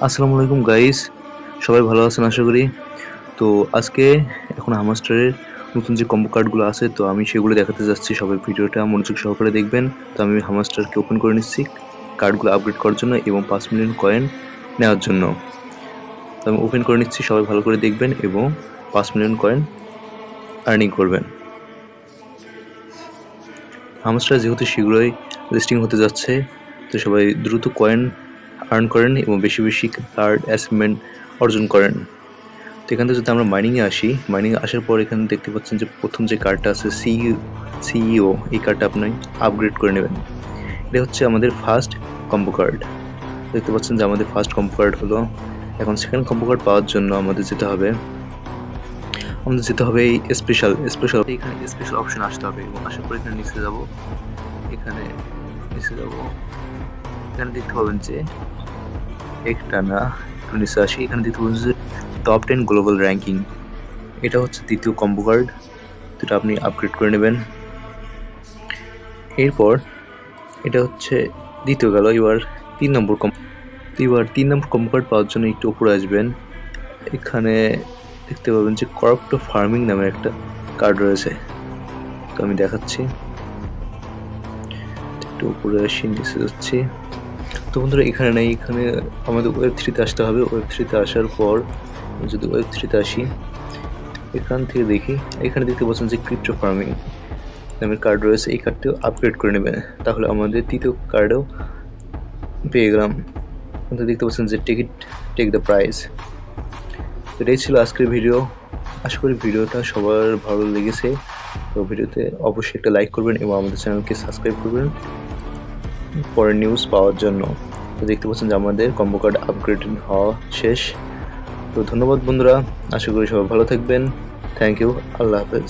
আসসালামু আলাইকুম গাইস, সবাই ভালো আছেন আশা করি। তো আজকে এখন হামাস্টারের নতুন যে কম্বো কার্ডগুলো আছে তো আমি সেগুলো দেখাতে যাচ্ছি। সবাই ভিডিওটা মনোযোগ সহকারে দেখবেন। তো আমি হামাস্টারকে ওপেন করে নিচ্ছি কার্ডগুলো আপগ্রেড করার জন্য এবং 5 মিলিয়ন কয়েন নেওয়ার জন্য। তো আমি ওপেন করে নিচ্ছি, সবাই ভালো করে দেখবেন এবং 5 মিলিয়ন কয়েন আর্নিং করবেন। হামাস্টার যেহেতু শীঘ্রই লিস্টিং হতে যাচ্ছে, তো সবাই দ্রুত কয়েন আর্ন করেন এবং বেশি বেশি কার্ড অ্যাচিভমেন্ট অর্জন করেন। তো এখান থেকে যদি আমরা মাইনিংয়ে আসি, মাইনিংয়ে আসার পর এখানে দেখতে পাচ্ছেন যে প্রথম যে কার্ডটা আছে সিইও, এই কার্ডটা আপনি আপগ্রেড করে নেবেন। এটা হচ্ছে আমাদের ফার্স্ট কম্বো কার্ড। দেখতে পাচ্ছেন যে আমাদের ফার্স্ট কম্বো কার্ড হলো। এখন সেকেন্ড কম্বো কার্ড পাওয়ার জন্য আমাদের যেতে হবে এই স্পেশাল এখানে স্পেশাল অপশন আসতে হবে এবং আসার পর এখানে নিচে যাব। এখানে এখানে দেখতে পাবেন যে একটা না, একটু নিচে আসি, এখানে দেখতে পাবেন যে টপ 10 গ্লোবাল র্যাঙ্কিং। এটা হচ্ছে দ্বিতীয় কম্বো কার্ড, যেটা আপনি আপগ্রেড করে নেবেন। এরপর এটা হচ্ছে দ্বিতীয় গেল। এবার 3 নম্বর কম্বো কার্ড পাওয়ার জন্য একটু উপরে আসবেন। এখানে দেখতে পাবেন যে করাপ্টো ফার্মিং নামে একটা কার্ড রয়েছে। তো আমি দেখাচ্ছি, একটু উপরে আসি, নিচে যাচ্ছি। তো বন্ধুরা এখানে নেই, এখানে আমাদের ওয়েব 3-তে আসতে হবে। ওয়েব 3-তে আসার পর যদি ওয়েব 3-তে আসি, এখান থেকে দেখি, এখানে দেখতে পাচ্ছেন যে ক্রিপ্টো ফার্মিং নামের কার্ড রয়েছে। এই কার্ডটিও আপগ্রেড করে নেবেন, তাহলে আমাদের তৃতীয় কার্ডও পেয়ে গেলাম। দেখতে পাচ্ছেন যে টেক দ্য প্রাইজ। এটাই ছিল আজকের ভিডিও। আশা করি ভিডিওটা সবার ভালো লেগেছে। তো ভিডিওতে অবশ্যই একটা লাইক করবেন এবং আমাদের চ্যানেলকে সাবস্ক্রাইব করবেন পরের নিউজ পাওয়ার জন্য। তো দেখতে পাচ্ছেন যে আমাদের কম্বো কার্ড আপগ্রেড হওয়া শেষ। তো ধন্যবাদ বন্ধুরা, আশা করি সবাই ভালো থাকবেন। থ্যাংক ইউ, আল্লাহ হাফেজ।